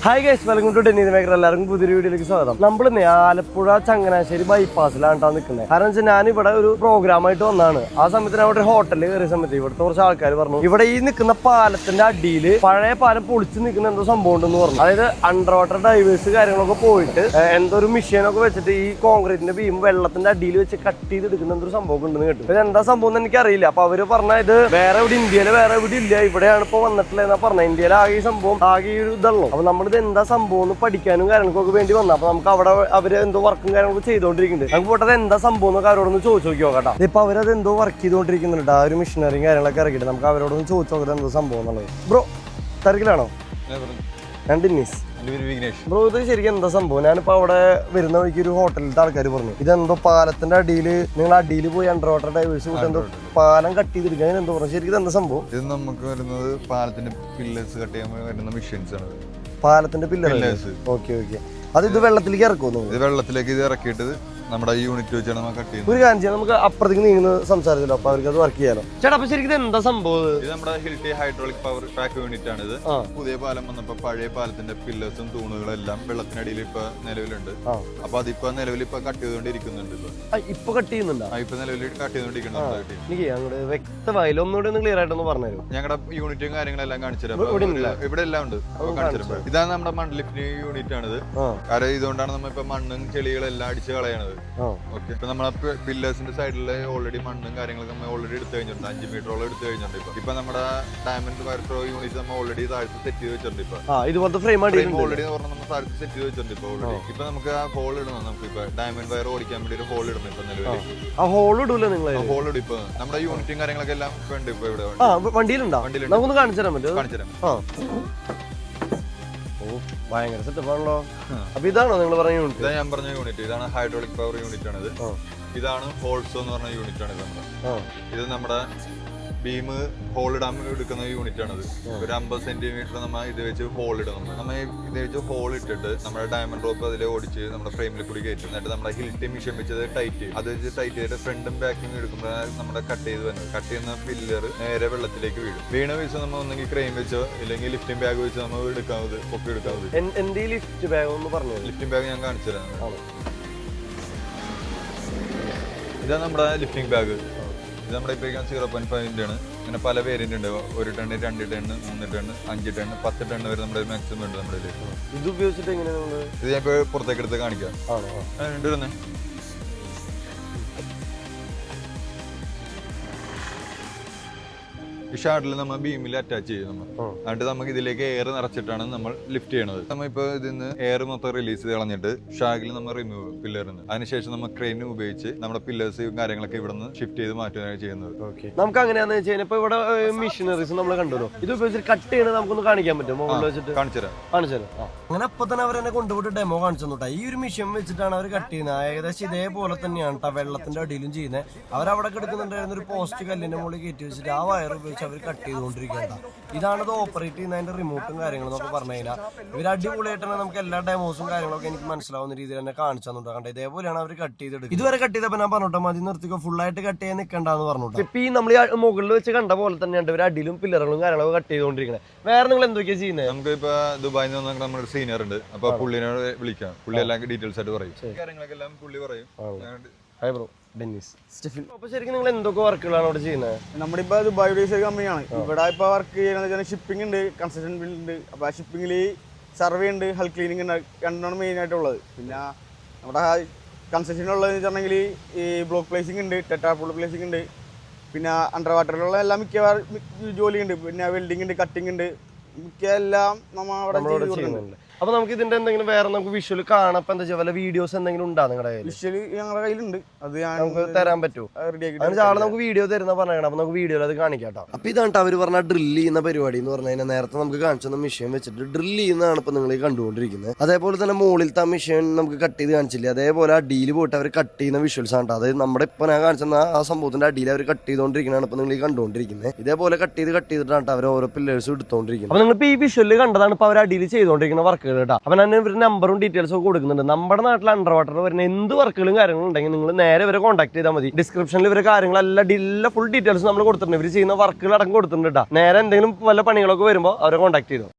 Hi guys, welcome to tennis maker. എല്ലാവർക്കും പുതിയൊരു വീഡിയോയിലേക്ക് സ്വാഗതം. നമ്മൾ ആലപ്പുഴ ചങ്ങനാശ്ശേരി ബൈപ്പാസിലാണ് നിൽക്കുന്നത്. കാരണം വെച്ചാൽ ഞാനിവിടെ ഒരു പ്രോഗ്രാമായിട്ട് വന്നതാണ്. ആ സമയത്ത് അവിടെ ഒരു ഹോട്ടലിൽ കയറിയ സമയത്ത് ഇവിടുത്തെ കുറച്ച് ആൾക്കാർ പറഞ്ഞു, ഇവിടെ ഈ നിൽക്കുന്ന പാലത്തിന്റെ അടിയിൽ പഴയ പാലം പൊളിച്ച് നിൽക്കുന്ന എന്തോ സംഭവം ഉണ്ടെന്ന് പറഞ്ഞു. അതായത് അണ്ടർ വാട്ടർ ഡൈവേഴ്സ് കാര്യങ്ങളൊക്കെ പോയിട്ട് എന്തോ ഒരു മെഷീനൊക്കെ വെച്ചിട്ട് ഈ കോൺക്രീറ്റിന്റെ ബീം വെള്ളത്തിന്റെ അടിയിൽ വെച്ച് കട്ട് ചെയ്തെടുക്കുന്ന എന്തൊരു സംഭവം ഉണ്ടെന്ന് കേട്ടു. ഇത് എന്താ സംഭവം എന്ന് എനിക്കറിയില്ല. അപ്പൊ അവര് പറഞ്ഞ ഇത് വേറെ എവിടെ ഇന്ത്യയിൽ വേറെ എവിടെ ഇല്ല, ഇവിടെയാണ് ഇപ്പൊ വന്നിട്ടുള്ളത് എന്നാ പറഞ്ഞത്. ഇന്ത്യയിൽ ആകെ ഈ സംഭവം ആകെ ഒരു ഇതുള്ളൂ. അപ്പൊ നമ്മളിത് എന്താ സംഭവം എന്ന് പഠിക്കാനും കാര്യങ്ങൾക്കൊക്കെ വേണ്ടി വന്നു. അപ്പൊ നമുക്ക് അവിടെ അവര് എന്തോ വർക്കും കാര്യങ്ങളൊക്കെ ചെയ്തോണ്ടിരിക്കുന്നുണ്ട്. നമുക്ക് പോട്ടത് എന്താ സംഭവം എന്നൊക്കെ അവരോടൊന്ന് ചോദിച്ചു നോക്കി നോക്കട്ടോ. ഇപ്പൊ അവരത് എന്തോ വർക്ക് ചെയ്തോണ്ടിരിക്കുന്നുണ്ട്. ആ ഒരു മെഷീനറിയും കാര്യങ്ങളൊക്കെ ഇറക്കിയിട്ട് നമുക്ക് അവരോടൊന്ന് ചോദിച്ചു നോക്കട്ടെ എന്തോ സംഭവം എന്നുള്ളത്. ബ്രോ തിരക്കിലാണോ? ബ്രോ, ഇത് ശരിക്കും എന്താ സംഭവം? ഞാനിപ്പോ അവിടെ വരുന്ന വഴിക്ക് ഒരു ഹോട്ടലിലത്തെ ആൾക്കാർ പറഞ്ഞു ഇതെന്തോ പാലത്തിന്റെ അടിയിൽ നിങ്ങൾ അടിയിൽ പോയി അണ്ടർ വാട്ടർ ഡൈവേഴ്സ് കൂട്ട് എന്തോ പാലം കട്ട് ചെയ്തിരിക്കുക, അങ്ങനെ എന്തോ പറഞ്ഞു. ശരിക്കും ഇത് എന്താ സംഭവം? ഇത് നമുക്ക് വരുന്നത് പാലത്തിന്റെ പില്ലേഴ്സ് കട്ട് ചെയ്യാൻ വരുന്ന മെഷീൻസ് ആണ്. പാലത്തിന്റെ പില്ലേഴ്സ്. Okay okay. അത് ഇത് വെള്ളത്തിലേക്ക് ഇറക്കുമോ? ഇത് വെള്ളത്തിലേക്ക് ഇത് ഇറക്കിയിട്ട് നമ്മുടെ യൂണിറ്റ് വെച്ചാണ് നമ്മൾ കട്ട് ചെയ്യുന്നത്. ഒരു കാര്യം ചെയ്യാം, നമുക്ക് അപ്പുറത്തേക്ക് നീങ്ങുന്ന സംസാരിച്ചല്ലോ, അപ്പൊ അവർക്ക് അത് വർക്ക് ചെയ്യാലോ. ചേട്ടാ, അപ്പൊ ശരിക്കും എന്താ സംഭവം? ഇത് നമ്മുടെ ഹിൽട്ടി ഹൈഡ്രോളിക് പവർ ട്രാക്ക് യൂണിറ്റ് ആണ്. ഇത് പുതിയ പാലം വന്നപ്പോ പഴയ പാലത്തിന്റെ പില്ലേഴ്സും തൂണുകളും എല്ലാം വെള്ളത്തിനടിയിൽ ഇപ്പൊ നിലവിലുണ്ട്. അപ്പൊ അതിപ്പോ നിലവിൽ ഇപ്പൊ കട്ട് ചെയ്തുകൊണ്ടിരിക്കുന്നുണ്ട്. ഇപ്പൊ കട്ട് ചെയ്യുന്നുണ്ടോ? ഇപ്പൊ നിലവിൽ കട്ട് ചെയ്തുകൊണ്ടിരിക്കുന്നുണ്ട്. എനിക്ക് അങ്ങോട്ട് വ്യക്തമായില്ല, ഒന്നുകൂടി ഒന്ന് ക്ലിയർ ആയിട്ടൊന്ന് പറഞ്ഞുതരും. ഞങ്ങളുടെ യൂണിറ്റും കാര്യങ്ങളെല്ലാം കാണിച്ചുതരാം. ഇവിടെ എല്ലാം ഉണ്ട്. ഇതാണ് നമ്മുടെ മണ്ണ് ലിഫ്റ്റിംഗ് യൂണിറ്റ് ആണിത്. കാരണം ഇതുകൊണ്ടാണ് നമ്മ ഇപ്പൊ മണ്ണും ചെളികളെല്ലാം അടിച്ച് കളയണത്. ഓക്കെ, ഇപ്പൊ നമ്മളെ പില്ലേഴ്സിന്റെ സൈഡില് ഓൾറെഡി മണ്ണും കാര്യങ്ങളൊക്കെ നമ്മൾ ഓൾറെഡി എടുത്തു കഴിഞ്ഞിട്ടുണ്ട്. 5 മീറ്ററോളം എടുത്തു കഴിഞ്ഞിട്ടുണ്ട്. ഇപ്പൊ നമ്മുടെ ഡയമണ്ട് വയർ ത്രോ യൂണിറ്റ് നമ്മൾ ഓൾറെഡി താഴത്ത് സെറ്റ് ചെയ്ത് വെച്ചിട്ടുണ്ട്. ഇപ്പൊ ഫ്രെയിം ഓൾറെഡി നമ്മൾ താഴത്ത് സെറ്റ് ചെയ്ത് വെച്ചിട്ടുണ്ട്. ഇപ്പൊ ഓൾറെഡി ഇപ്പൊ നമുക്ക് ആ ഹോൾ ഇടണം. നമുക്ക് ഇപ്പൊ ഡയമണ്ട് വയർ ഓടിക്കാൻ വേണ്ടി ഒരു ഹോൾ ഇടണം. ഇപ്പൊ നിലവിൽ ആ ഹോൾ ഇടൂല നിങ്ങൾ? ഹോൾ ഇടും. ഇപ്പൊ നമ്മുടെ യൂണിറ്റും കാര്യങ്ങളൊക്കെ എല്ലാം ഉണ്ട്. ഇപ്പൊ ഇവിടെ വണ്ടിയിലുണ്ടോ? നമുക്കൊന്ന് കാണിച്ചു തരാൻ പറ്റുമോ? കാണിച്ചു തരാം. ഭയങ്കര സെറ്റപ്പാണല്ലോ. അപ്പൊ ഇതാണോ നിങ്ങൾ പറഞ്ഞ യൂണിറ്റ്? ഇതാ ഞാൻ പറഞ്ഞ യൂണിറ്റ്. ഇതാണ് ഹൈഡ്രോളിക് പവർ യൂണിറ്റ് ആണിത്. ഇതാണ് ഹോൾസോ എന്ന് പറഞ്ഞ യൂണിറ്റ് ആണ്. ഇത് നമ്മുടെ ബീം ഹോൾ ഇടാൻ എടുക്കുന്ന യൂണിറ്റ് ആണത്. ഒരു 50 സെന്റിമീറ്റർ നമ്മൾ ഇത് വെച്ച് ഹോൾ ഇടണം. നമ്മൾ ഇത് വെച്ച് ഹോൾ ഇട്ടിട്ട് നമ്മുടെ ഡയമണ്ട് റോപ്പ് അതിൽ ഓടിച്ച് നമ്മുടെ ഫ്രെയിമിൽ കൂടി കയറ്റും. എന്നിട്ട് നമ്മുടെ ഹിൽറ്റി മിഷൻ വെച്ചത് ടൈറ്റ് ചെയ്യും. അത് വെച്ച് ടൈറ്റ് ചെയ്തിട്ട് ഫ്രണ്ടും ബാക്കും എടുക്കുമ്പോൾ നമ്മുടെ കട്ട് ചെയ്ത് വരുന്നത്. കട്ട് ചെയ്യുന്ന പില്ലർ നേരെ വെള്ളത്തിലേക്ക് വീഴും. വീണ വെച്ച് നമ്മൾ ഒന്നെങ്കിൽ ക്രെയിൻ വെച്ചോ ഇല്ലെങ്കിൽ ലിഫ്റ്റിംഗ് ബാഗ് വെച്ച് നമ്മൾ എടുക്കാവുന്നത് പൊക്കി എടുക്കാവുന്നത്. ലിഫ്റ്റ് ബാഗ് ഒന്ന് പറഞ്ഞു. ലിഫ്റ്റിംഗ് ബാഗ് ഞാൻ കാണിച്ചു തരാം. ഇതാണ് നമ്മുടെ ലിഫ്റ്റിംഗ് ബാഗ്. ഇത് നമ്മുടെ ഇപ്പോൾ 0.5 ആണ്. ഇങ്ങനെ പല വേരിയന്റ് ഉണ്ട്. 1 ton, 2 ton, 3 ton, 5 ton, 10 ton വരെ നമ്മുടെ മാക്സിമം ഉണ്ട്. നമ്മുടെ ഇത് ഉപയോഗിച്ചിട്ട് എങ്ങനെയാണ് ഇത് ഞാൻ ഇപ്പോൾ പുറത്തേക്ക് എടുത്ത് കാണിക്കാം. ഉണ്ടിരുന്നേ. ഈ ഷാർട്ടിൽ നമ്മൾ ബീമിൽ അറ്റാച്ച് ചെയ്യും. എന്നിട്ട് നമുക്ക് ഇതിലേക്ക് എയർ നിറച്ചിട്ടാണ് നമ്മൾ ലിഫ്റ്റ് ചെയ്യണത്. നമ്മൾ ഇപ്പോൾ ഇതിന്ന് എയർ മൊത്തം റിലീസ് ചെയ്ത് കളഞ്ഞിട്ട് ഷാഗിൽ നമ്മൾ റിമൂവ് പില്ലറിന്. അതിനുശേഷം നമ്മൾ ക്രെയിൻ ഉപയോഗിച്ച് നമ്മുടെ പില്ലേഴ്സ് കാര്യങ്ങളൊക്കെ ഇവിടെ നിന്ന് ഷിഫ്റ്റ് ചെയ്ത് മാറ്റുകയാണ് ചെയ്യുന്നത്. നമുക്ക് അങ്ങനെയാന്ന് വെച്ച് കഴിഞ്ഞാൽ ഇപ്പൊ ഇവിടെ മെഷീനറീസ് നമ്മൾ കണ്ടല്ലോ, ഇത് ഉപയോഗിച്ച് കട്ട് ചെയ്യണത് നമുക്കൊന്ന് കാണിക്കാൻ പറ്റും? മുകളിൽ വെച്ചിട്ട് കാണിച്ചുതരാം. അങ്ങനെ അപ്പൊ തന്നെ അവരെന്നെ കൊണ്ടുപോയിട്ട് ഡെമോ കാണിച്ചു തന്നോട്ടെ. ഈ ഒരു മെഷീൻ വെച്ചിട്ടാണ് അവർ കട്ട് ചെയ്യുന്നത്. ഏകദേശം ഇതേപോലെ തന്നെയാണ് വെള്ളത്തിന്റെ അടിയിലും ചെയ്യുന്നത്. അവരവിടെ കിടക്കുന്നുണ്ടായിരുന്ന ഒരു പോസ്റ്റ് കല്ലിന്റെ മുകളിൽ കയറ്റി വെച്ചിട്ട് ആ വയർ ഉപയോഗിച്ച് അവർ കട്ട് ചെയ്തുകൊണ്ടിരിക്കേണ്ട. ഇതാണത് ഓപ്പറേറ്റ് ചെയ്യുന്നതിന്റെ റിമോട്ടും കാര്യങ്ങളും എന്നൊക്കെ പറഞ്ഞു കഴിഞ്ഞാൽ ഇവർ അടിപൊളിയായിട്ട് തന്നെ നമുക്ക് എല്ലാ ഡെമോസും കാര്യങ്ങളൊക്കെ എനിക്ക് മനസ്സിലാവുന്ന രീതിയിൽ തന്നെ കാണിച്ചു തന്നിട്ട് കണ്ടത്. ഇതേപോലെയാണ് അവർ കട്ട് ചെയ്തെടുക്കുന്നത്. ഇതുവരെ കട്ട് ചെയ്തപ്പോൾ ഞാൻ പറഞ്ഞോട്ടെ മതി നിർത്തിക്കോ, ഫുൾ ആയിട്ട് കട്ട് ചെയ്യാൻ നിൽക്കണ്ടെന്ന് പറഞ്ഞോട്ടെ. ഇപ്പൊ ഈ നമ്മൾ മുകളിൽ വെച്ച് കണ്ട പോലെ തന്നെയാണ് ഇവർ അടിയിലും പില്ലറുകളും കാര്യങ്ങളൊക്കെ കട്ട് ചെയ്തുകൊണ്ടിരിക്കുന്നത്. വേറെ നിങ്ങൾ എന്തൊക്കെയാണ് ചെയ്യുന്നത്? നമുക്ക് ഇപ്പൊ ദുബായിൽ നിന്ന് നമ്മുടെ സീനിയർ ഉണ്ട്. അപ്പൊ പുള്ളിനോട് വിളിക്കാം. പുള്ളി എല്ലാം ഡീറ്റെയിൽസ് ആയിട്ട് പറയും. കാര്യങ്ങളൊക്കെ എല്ലാം പുള്ളി പറയും. Hi bro, Dennis, Steffin. അപ്പൊ ശരിക്കും നിങ്ങൾ എന്തൊക്കെ വർക്കുകളാണ് ഇവിടെ ചെയ്യുന്നത്? നമ്മളിപ്പോ ദുബായ് ബേസ്ഡ് കമ്പനിയാണ്. ഇവിടെ ഇപ്പൊ വർക്ക് ചെയ്യുന്നത് ഷിപ്പിംഗ് ഉണ്ട്, കൺസ്ട്രക്ഷൻ ബിൽഡ് ഉണ്ട്. അപ്പൊ ആ ഷിപ്പിംഗിൽ സർവേ ഉണ്ട്, ഹൾ ക്ലീനിങ് ഉണ്ട്. രണ്ടാണ് മെയിൻ ആയിട്ടുള്ളത്. പിന്നെ നമ്മുടെ കൺസ്ട്രക്ഷനുള്ളതെന്ന് വെച്ചിട്ടുണ്ടെങ്കിൽ ഈ ബ്ലോക്ക് പ്ലേസിംഗ് ഉണ്ട്, ടെട്രാപോൾ പ്ലേസിംഗ് ഉണ്ട്. പിന്നെ അണ്ടർ വാട്ടറിലുള്ള എല്ലാം മിക്ക ജോലിയുണ്ട്. പിന്നെ വെൽഡിംഗ് ഉണ്ട്, കട്ടിംഗ് ഉണ്ട്. മിക്ക എല്ലാം നമ്മൾ അവിടെ ചെയ്യുന്നുണ്ട്. അപ്പൊ നമുക്ക് ഇതിന്റെ എന്തെങ്കിലും വേറെ നമുക്ക് വിഷ്വൽ കാണാം? എന്താ വെച്ചാൽ വല്ല വീഡിയോസ് എന്തെങ്കിലും ഉണ്ടാ നിങ്ങളുടെ കയ്യിൽ? വിഷ്വല് ഞങ്ങളുടെ കയ്യിലുണ്ട്. അത് നമുക്ക് തരാൻ പറ്റുമോ? ആള് നമുക്ക് വീഡിയോ തരുന്ന പറഞ്ഞാൽ അപ്പൊ നമുക്ക് വീഡിയോയിൽ അത് കാണിക്കാട്ടോ. അപ്പൊ ഇതാണ് അവര് പറഞ്ഞ ഡ്രില്ല് ചെയ്യുന്ന പരിപാടി എന്ന് പറഞ്ഞു കഴിഞ്ഞാൽ നേരത്തെ നമുക്ക് കാണിച്ച മെഷീൻ വെച്ചിട്ട് ഡ്രില്ല് ചെയ്യുന്നതാണ് ഇപ്പൊ നിങ്ങൾ കണ്ടുകൊണ്ടിരിക്കുന്നത്. അതേപോലെ തന്നെ മുകളിലത്തെ മെഷീൻ നമുക്ക് കട്ട് ചെയ്ത് കാണിച്ചില്ലേ, അതേപോലെ അടിയിൽ പോയിട്ട് അവർ കട്ട് ചെയ്യുന്ന വിഷ്വൽസ് ആണ്. അതായത് നമ്മുടെ ഇപ്പൊ ഞാൻ കാണിച്ച ആ സംഭവത്തിന്റെ അടിയിൽ അവർ കട്ട് ചെയ്തുകൊണ്ടിരിക്കുന്നതാണ് ഇപ്പൊ നിങ്ങൾ കണ്ടുകൊണ്ടിരിക്കുന്നത്. ഇതേപോലെ കട്ട് ചെയ്തിട്ടാണ് അവർ ഓരോ പില്ലേഴ്സ് എടുത്തുകൊണ്ടിരിക്കുന്നത്. അപ്പൊ നിങ്ങൾ ഈ വിഷ്വലിൽ കണ്ടതാണ് ഇപ്പൊ അവർ അടിയിൽ ചെയ്തുകൊണ്ടിരിക്കുന്ന വർക്കുകൾ കേട്ടോ. അപ്പൊ ഞാൻ ഇവരുടെ നമ്പറും ഡീറ്റെയിൽസും ഒക്കെ കൊടുക്കുന്നുണ്ട്. നമ്മുടെ നാട്ടിൽ അണ്ടർ വാട്ടറിൽ വരുന്ന എന്ത് വർക്കുകളും കാര്യങ്ങളും ഉണ്ടെങ്കിൽ നിങ്ങൾ നേരെ ഇവരെ കോൺടാക്ട് ചെയ്താൽ മതി. ഡിസ്ക്രിപ്ഷനിൽ ഇവരെ കാര്യങ്ങളെല്ലാം ഫുൾ ഡീറ്റെയിൽസ് നമ്മൾ കൊടുത്തിട്ടുണ്ട്. ഇവർ ചെയ്യുന്ന വർക്കുകൾ അടക്കം കൊടുത്തിട്ടുണ്ട് കേട്ടോ. നേരെ എന്തെങ്കിലും വല്ല പണികളൊക്കെ വരുമ്പോൾ അവരെ കോൺടാക്ട് ചെയ്തു.